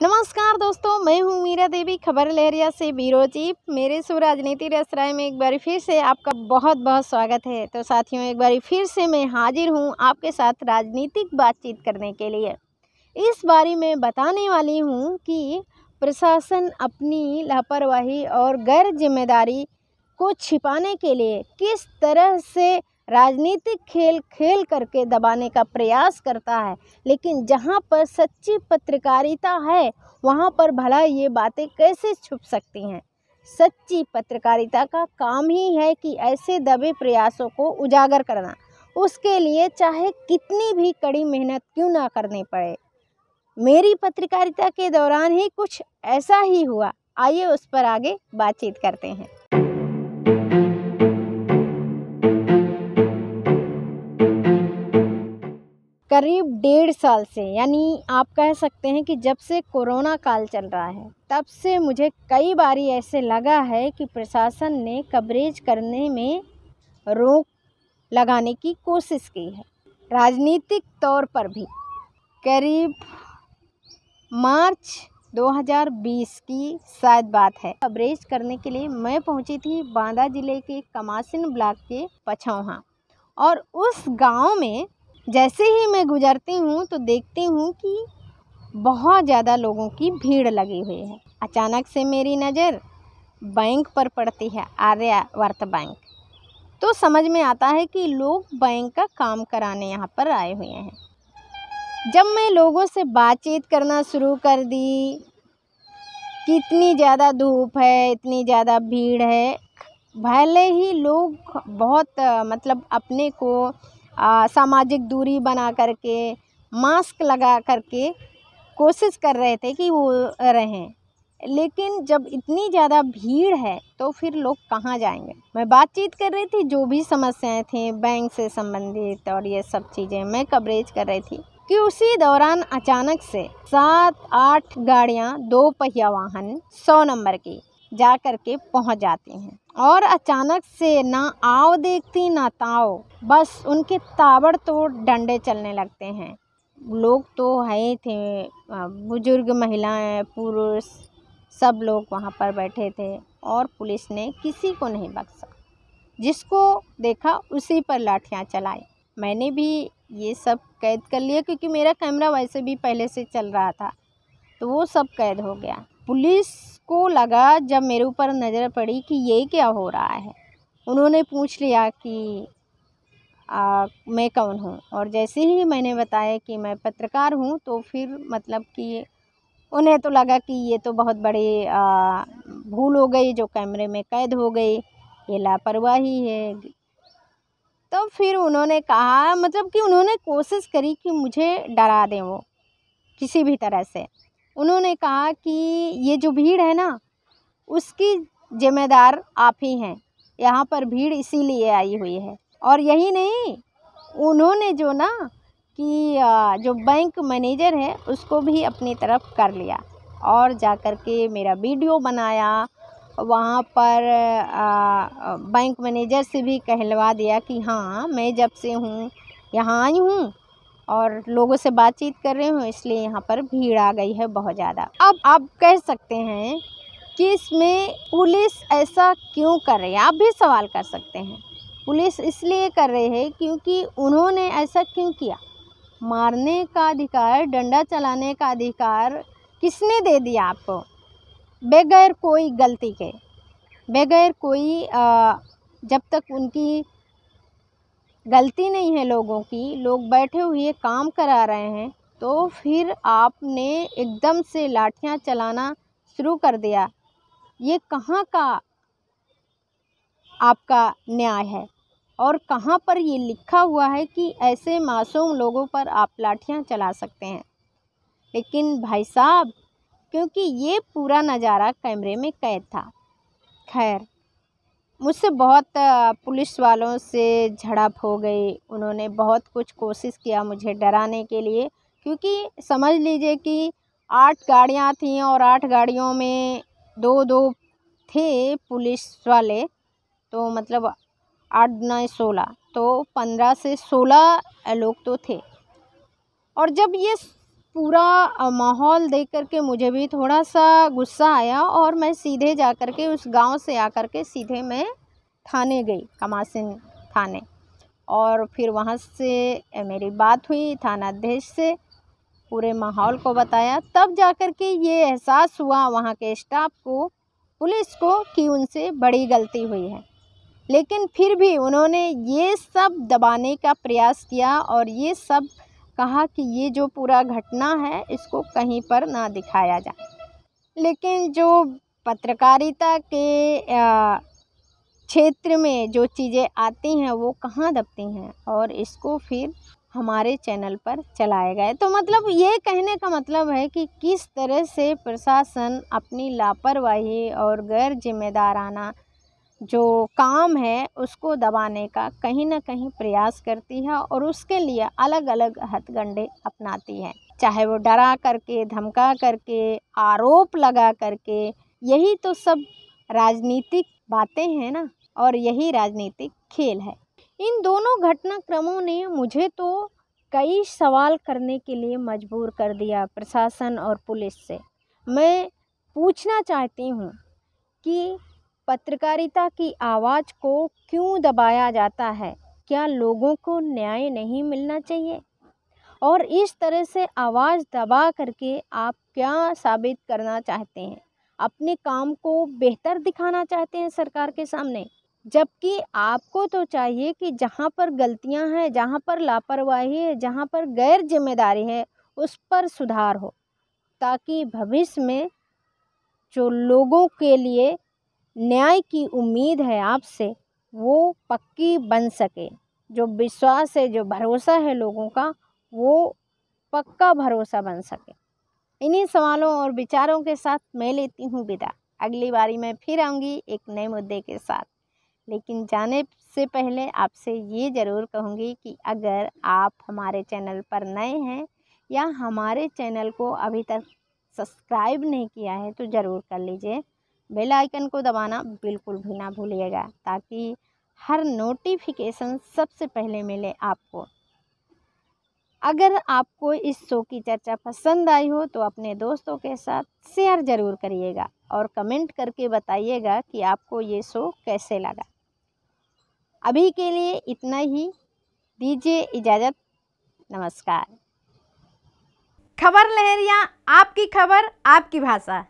नमस्कार दोस्तों, मैं हूँ मीरा देवी, खबर लहरिया से ब्यूरो चीफ। मेरे सु राजनीति रसराय में एक बार फिर से आपका बहुत बहुत स्वागत है। तो साथियों, एक बार फिर से मैं हाजिर हूँ आपके साथ राजनीतिक बातचीत करने के लिए। इस बारे में बताने वाली हूँ कि प्रशासन अपनी लापरवाही और गैर जिम्मेदारी को छिपाने के लिए किस तरह से राजनीतिक खेल खेल करके दबाने का प्रयास करता है। लेकिन जहां पर सच्ची पत्रकारिता है वहां पर भला ये बातें कैसे छुप सकती हैं। सच्ची पत्रकारिता का काम ही है कि ऐसे दबे प्रयासों को उजागर करना, उसके लिए चाहे कितनी भी कड़ी मेहनत क्यों ना करनी पड़े। मेरी पत्रकारिता के दौरान ही कुछ ऐसा ही हुआ। आइए उस पर आगे बातचीत करते हैं। करीब 1.5 साल से, यानी आप कह सकते हैं कि जब से कोरोना काल चल रहा है तब से मुझे कई बारी ऐसे लगा है कि प्रशासन ने कवरेज करने में रोक लगाने की कोशिश की है, राजनीतिक तौर पर भी। करीब मार्च 2020 की शायद बात है, कवरेज करने के लिए मैं पहुंची थी बांदा जिले के कमासिन ब्लॉक के पछौहा। और उस गांव में जैसे ही मैं गुजरती हूँ तो देखती हूँ कि बहुत ज़्यादा लोगों की भीड़ लगी हुई है। अचानक से मेरी नज़र बैंक पर पड़ती है, आर्यावर्त बैंक। तो समझ में आता है कि लोग बैंक का काम कराने यहाँ पर आए हुए हैं। जब मैं लोगों से बातचीत करना शुरू कर दी कि इतनी ज़्यादा धूप है, इतनी ज़्यादा भीड़ है, भले ही लोग बहुत अपने को सामाजिक दूरी बना करके, मास्क लगा करके कोशिश कर रहे थे कि वो रहें, लेकिन जब इतनी ज़्यादा भीड़ है तो फिर लोग कहाँ जाएंगे। मैं बातचीत कर रही थी, जो भी समस्याएं थी बैंक से संबंधित और ये सब चीज़ें मैं कवरेज कर रही थी कि उसी दौरान अचानक से 7-8 गाड़ियाँ, 2 पहिया वाहन 100 नंबर की जा कर के पहुँच जाती हैं। और अचानक से ना आओ देखती ना ताओ, बस उनके ताबड़तोड़ डंडे चलने लगते हैं। लोग तो है ही थे, बुजुर्ग, महिलाएं, पुरुष, सब लोग वहाँ पर बैठे थे और पुलिस ने किसी को नहीं बख्शा। जिसको देखा उसी पर लाठियाँ चलाई। मैंने भी ये सब कैद कर लिया क्योंकि मेरा कैमरा वैसे भी पहले से चल रहा था, तो वो सब कैद हो गया। पुलिस को लगा, जब मेरे ऊपर नज़र पड़ी कि ये क्या हो रहा है, उन्होंने पूछ लिया कि मैं कौन हूँ। और जैसे ही मैंने बताया कि मैं पत्रकार हूँ तो फिर कि उन्हें तो लगा कि ये तो बहुत बड़ी भूल हो गई, जो कैमरे में कैद हो गई, ये लापरवाही है। तो फिर उन्होंने कहा, कि उन्होंने कोशिश करी कि मुझे डरा दें वो किसी भी तरह से। उन्होंने कहा कि ये जो भीड़ है ना, उसकी जिम्मेदार आप ही हैं, यहाँ पर भीड़ इसीलिए आई हुई है। और यही नहीं, उन्होंने जो बैंक मैनेजर है उसको भी अपनी तरफ कर लिया और जा कर के मेरा वीडियो बनाया। वहाँ पर बैंक मैनेजर से भी कहलवा दिया कि हाँ, मैं जब से हूँ यहाँ आई हूँ और लोगों से बातचीत कर रही हूँ, इसलिए यहाँ पर भीड़ आ गई है बहुत ज़्यादा। अब आप कह सकते हैं कि इसमें पुलिस ऐसा क्यों कर रही है, आप भी सवाल कर सकते हैं। पुलिस इसलिए कर रही है क्योंकि उन्होंने ऐसा क्यों किया। मारने का अधिकार, डंडा चलाने का अधिकार किसने दे दिया आपको? बगैर कोई गलती के, बगैर कोई जब तक उनकी गलती नहीं है लोगों की, लोग बैठे हुए काम करा रहे हैं, तो फिर आपने एकदम से लाठियां चलाना शुरू कर दिया। ये कहाँ का आपका न्याय है? और कहाँ पर ये लिखा हुआ है कि ऐसे मासूम लोगों पर आप लाठियां चला सकते हैं? लेकिन भाई साहब, क्योंकि ये पूरा नज़ारा कैमरे में कैद था। खैर, मुझसे बहुत पुलिस वालों से झड़प हो गई। उन्होंने बहुत कुछ कोशिश किया मुझे डराने के लिए, क्योंकि समझ लीजिए कि 8 गाड़ियाँ थीं और 8 गाड़ियों में 2-2 थे पुलिस वाले, तो 8 9 16, तो 15 से 16 लोग तो थे। और जब ये पूरा माहौल देख कर के मुझे भी थोड़ा सा गुस्सा आया और मैं सीधे जा कर के उस गांव से आकर के सीधे मैं थाने गई, कमासिन थाने। और फिर वहाँ से मेरी बात हुई थानाध्यक्ष से, पूरे माहौल को बताया। तब जाकर के ये एहसास हुआ वहाँ के स्टाफ को, पुलिस को, कि उनसे बड़ी गलती हुई है। लेकिन फिर भी उन्होंने ये सब दबाने का प्रयास किया और ये सब कहा कि ये जो पूरा घटना है इसको कहीं पर ना दिखाया जाए। लेकिन जो पत्रकारिता के क्षेत्र में जो चीज़ें आती हैं वो कहाँ दबती हैं, और इसको फिर हमारे चैनल पर चलाए गए। तो मतलब ये कहने का मतलब है कि किस तरह से प्रशासन अपनी लापरवाही और गैर जिम्मेदाराना जो काम है उसको दबाने का कहीं ना कहीं प्रयास करती है, और उसके लिए अलग अलग हथकंडे अपनाती है, चाहे वो डरा करके, धमका करके, आरोप लगा करके। यही तो सब राजनीतिक बातें हैं ना, और यही राजनीतिक खेल है। इन दोनों घटनाक्रमों ने मुझे तो कई सवाल करने के लिए मजबूर कर दिया प्रशासन और पुलिस से। मैं पूछना चाहती हूँ कि पत्रकारिता की आवाज़ को क्यों दबाया जाता है? क्या लोगों को न्याय नहीं मिलना चाहिए? और इस तरह से आवाज़ दबा करके आप क्या साबित करना चाहते हैं? अपने काम को बेहतर दिखाना चाहते हैं सरकार के सामने? जबकि आपको तो चाहिए कि जहाँ पर गलतियाँ हैं, जहाँ पर लापरवाही है, जहाँ पर गैर जिम्मेदारी है, उस पर सुधार हो, ताकि भविष्य में जो लोगों के लिए न्याय की उम्मीद है आपसे वो पक्की बन सके। जो विश्वास है, जो भरोसा है लोगों का, वो पक्का भरोसा बन सके। इन्हीं सवालों और विचारों के साथ मैं लेती हूँ विदा। अगली बारी मैं फिर आऊँगी एक नए मुद्दे के साथ। लेकिन जाने से पहले आपसे ये ज़रूर कहूँगी कि अगर आप हमारे चैनल पर नए हैं या हमारे चैनल को अभी तक सब्सक्राइब नहीं किया है तो ज़रूर कर लीजिए। बेल आइकन को दबाना बिल्कुल भी ना भूलिएगा, ताकि हर नोटिफिकेशन सबसे पहले मिले आपको। अगर आपको इस शो की चर्चा पसंद आई हो तो अपने दोस्तों के साथ शेयर ज़रूर करिएगा और कमेंट करके बताइएगा कि आपको ये शो कैसे लगा। अभी के लिए इतना ही, दीजिए इजाज़त। नमस्कार। खबर लहरिया, आपकी खबर, आपकी भाषा।